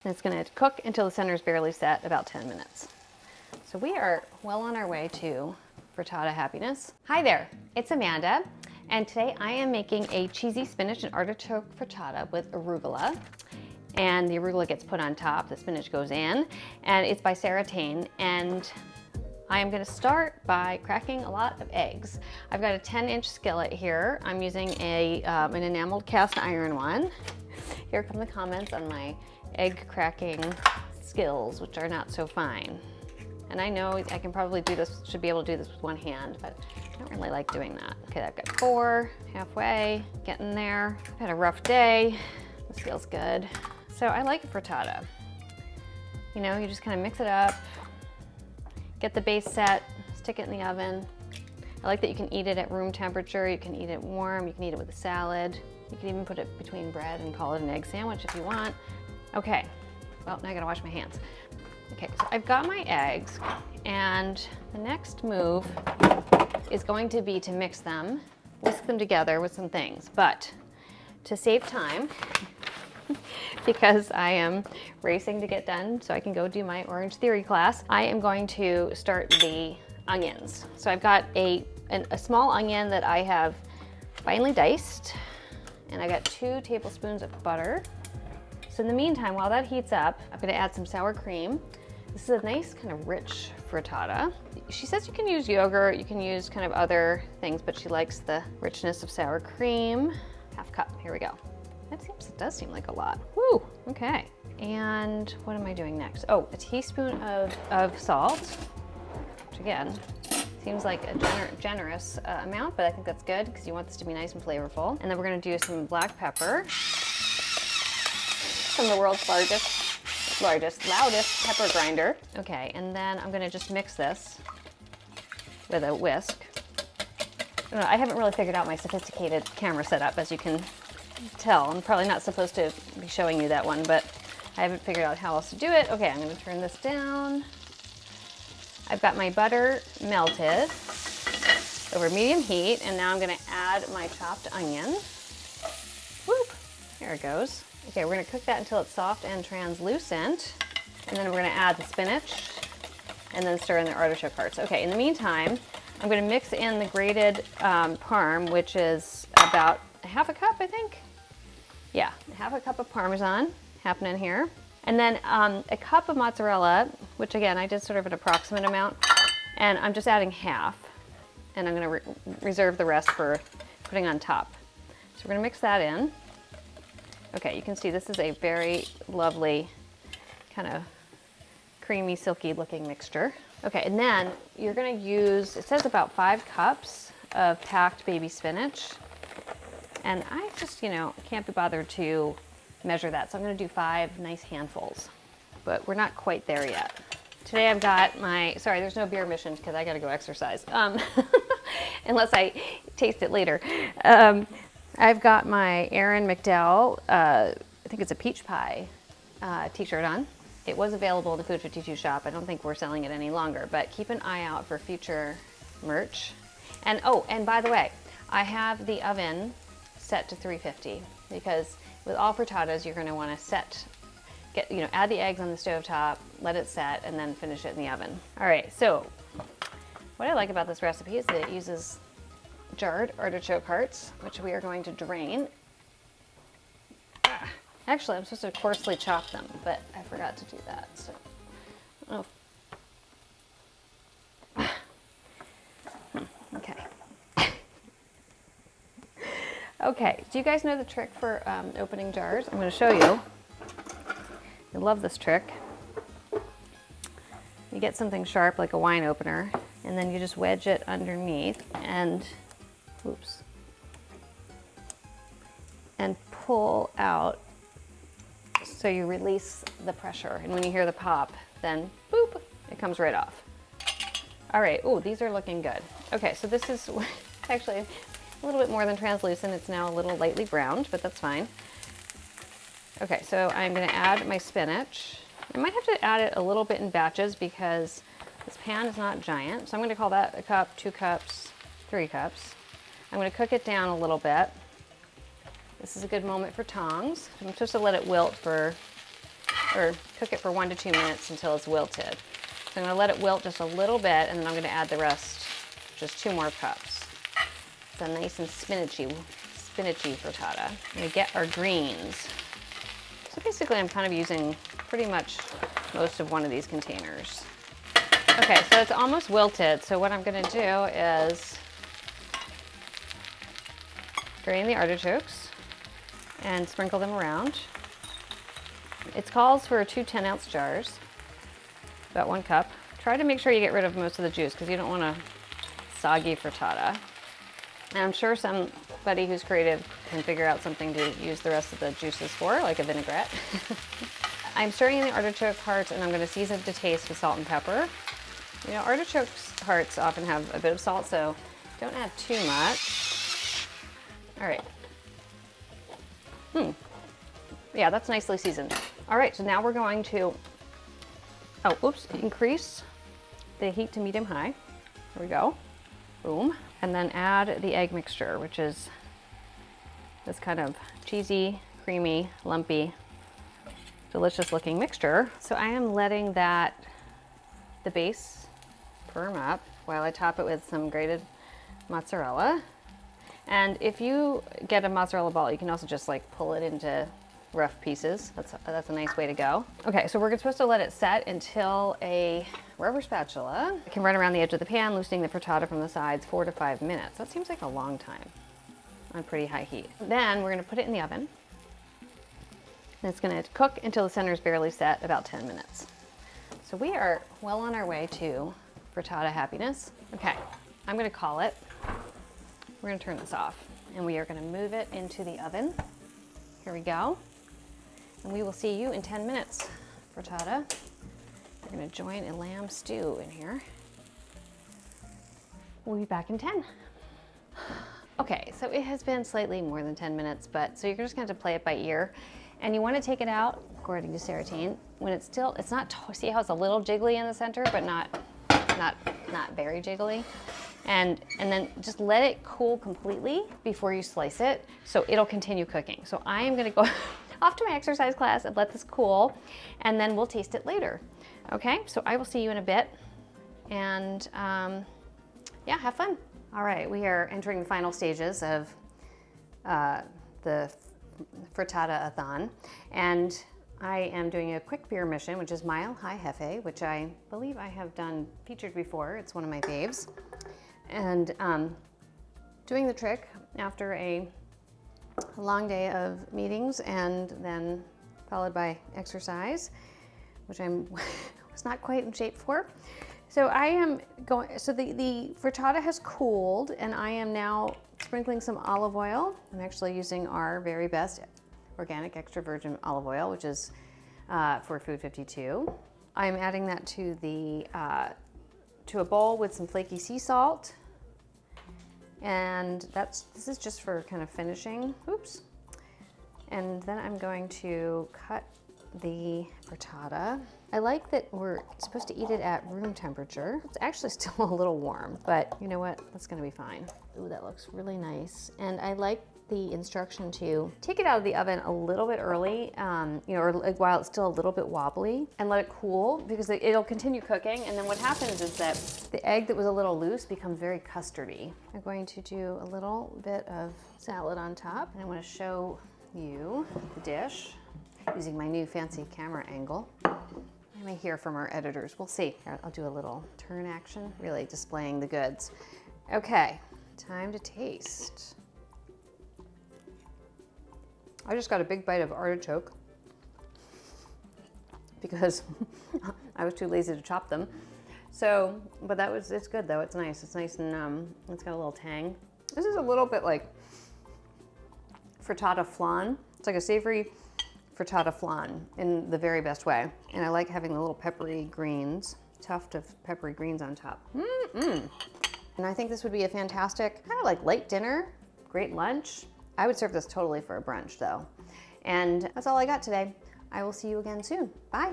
And it's gonna cook until the center is barely set, about 10 minutes. So we are well on our way to frittata happiness. Hi there, it's Amanda, and today I am making a cheesy spinach and artichoke frittata with arugula. And the arugula gets put on top, the spinach goes in, and it's by Sara, Tane. And I am gonna start by cracking a lot of eggs. I've got a 10-inch skillet here. I'm using an enameled cast iron one. Here come the comments on my egg cracking skills, which are not so fine. And I know I can probably do this, should be able to do this with one hand, but I don't really like doing that. Okay, I've got 4, halfway, getting there. I've had a rough day. This feels good. So I like frittata. You know, you just kind of mix it up, get the base set, stick it in the oven. I like that you can eat it at room temperature, you can eat it warm, you can eat it with a salad. You can even put it between bread and call it an egg sandwich if you want. Okay, well, now I gotta wash my hands. Okay, so I've got my eggs, and the next move is going to be to mix them, whisk them together with some things. But to save time, because I am racing to get done so I can go do my Orange Theory class, I am going to start the onions. So I've got a small onion that I have finely diced, and I got 2 tablespoons of butter. So in the meantime, while that heats up, I'm gonna add some sour cream. This is a nice kind of rich frittata. She says you can use yogurt, you can use kind of other things, but she likes the richness of sour cream. Half cup, here we go. It does seem like a lot. Woo, okay. And what am I doing next? Oh, a teaspoon of salt, which again, seems like a generous amount, but I think that's good because you want this to be nice and flavorful. And then we're gonna do some black pepper from the world's loudest pepper grinder. Okay, and then I'm gonna just mix this with a whisk. I haven't really figured out my sophisticated camera setup, as you can tell. I'm probably not supposed to be showing you that one, but I haven't figured out how else to do it. Okay, I'm gonna turn this down. I've got my butter melted over medium heat, and now I'm gonna add my chopped onion. Whoop, there it goes. Okay, we're gonna cook that until it's soft and translucent, and then we're gonna add the spinach, and then stir in the artichoke hearts. Okay, in the meantime, I'm gonna mix in the grated parm, which is about half a cup, I think. Yeah, half a cup of Parmesan happening here. And then a cup of mozzarella, which again, I did sort of an approximate amount, and I'm just adding half, and I'm gonna reserve the rest for putting on top. So we're gonna mix that in. Okay, you can see this is a very lovely, kind of creamy, silky looking mixture. Okay, and then you're gonna use, it says about 5 cups of packed baby spinach. And I just, can't be bothered to measure that. So I'm gonna do 5 nice handfuls, but we're not quite there yet. Today I've got sorry, there's no beer mission because I gotta go exercise, unless I taste it later. I've got my Erin McDowell, I think it's a peach pie t-shirt on. It was available in the Food 52 shop. I don't think we're selling it any longer, but keep an eye out for future merch. And oh, and by the way, I have the oven set to 350 because with all frittatas, you're gonna wanna add the eggs on the stove top, let it set, and then finish it in the oven. All right, so what I like about this recipe is that it uses jarred artichoke hearts, which we are going to drain. Actually, I'm supposed to coarsely chop them, but I forgot to do that, so. Okay. Okay, do you guys know the trick for opening jars? I'm gonna show you. I love this trick. You get something sharp like a wine opener, and then you just wedge it underneath and, oops, and pull out so you release the pressure. And when you hear the pop, then boop, it comes right off. All right, ooh, these are looking good. Okay, so this is actually a little bit more than translucent. It's now a little lightly browned, but that's fine. Okay, so I'm gonna add my spinach. I might have to add it a little bit in batches because this pan is not giant. So I'm gonna call that a cup, 2 cups, 3 cups. I'm gonna cook it down a little bit. This is a good moment for tongs. I'm supposed to let it wilt for or cook it for 1 to 2 minutes until it's wilted. So I'm gonna let it wilt just a little bit, and then I'm gonna add the rest, just 2 more cups. It's a nice and spinachy frittata. I'm gonna get our greens. So basically I'm kind of using pretty much most of one of these containers. Okay, so it's almost wilted. So what I'm gonna do is drain the artichokes and sprinkle them around. It calls for 2 10-ounce jars, about 1 cup. Try to make sure you get rid of most of the juice because you don't want a soggy frittata. And I'm sure somebody who's creative can figure out something to use the rest of the juices for, like a vinaigrette. I'm stirring in the artichoke hearts, and I'm going to season to taste with salt and pepper. You know, artichoke hearts often have a bit of salt, so don't add too much. All right. Yeah, that's nicely seasoned. All right, so now we're going to, increase the heat to medium high. There we go. Boom. And then add the egg mixture, which is this kind of cheesy, creamy, lumpy, delicious looking mixture. So I am letting the base firm up while I top it with some grated mozzarella. And if you get a mozzarella ball, you can also just like pull it into rough pieces. That's a nice way to go. Okay, so we're supposed to let it set until a rubber spatula can run around the edge of the pan, loosening the frittata from the sides 4 to 5 minutes. That seems like a long time on pretty high heat. Then we're gonna put it in the oven. And it's gonna cook until the center is barely set, about 10 minutes. So we are well on our way to frittata happiness. Okay, I'm gonna call it. We're gonna turn this off and we are gonna move it into the oven. Here we go. And we will see you in 10 minutes, frittata. We're gonna join a lamb stew in here. We'll be back in 10. Okay, so it has been slightly more than 10 minutes, but so you're just gonna have to play it by ear. And you wanna take it out, according to Sara Tane, when it's not, see how it's a little jiggly in the center, but not very jiggly. And then just let it cool completely before you slice it, so it'll continue cooking. So I am gonna go off to my exercise class and let this cool, and then we'll taste it later. Okay, so I will see you in a bit, and yeah, have fun. All right, we are entering the final stages of the frittata-a-thon, and I am doing a quick beer mission, which is Mile High Hefe, which I believe I have featured before. It's one of my faves. And doing the trick after a long day of meetings and then followed by exercise, which I was not quite in shape for. So I am going, so the frittata has cooled and I am now sprinkling some olive oil. I'm actually using our very best organic extra virgin olive oil, which is for Food 52. I'm adding that to a bowl with some flaky sea salt. And this is just for kind of finishing. Oops. And then I'm going to cut the frittata. I like that we're supposed to eat it at room temperature. It's actually still a little warm, but you know what? That's gonna be fine. Ooh, that looks really nice. And I like the instruction to take it out of the oven a little bit early, you know, or while it's still a little bit wobbly, and let it cool, because it'll continue cooking. And then what happens is that the egg that was a little loose becomes very custardy. I'm going to do a little bit of salad on top, and I want to show you the dish using my new fancy camera angle. I may hear from our editors. We'll see. I'll do a little turn action, really displaying the goods. Okay, time to taste. I just got a big bite of artichoke because I was too lazy to chop them. So, but it's good though. It's nice. It's nice and it's got a little tang. This is a little bit like frittata flan. It's like a savory frittata flan in the very best way. And I like having the little peppery greens, tuft of peppery greens on top. And I think this would be a fantastic kind of like late dinner, great lunch. I would serve this totally for a brunch though. And that's all I got today. I will see you again soon. Bye.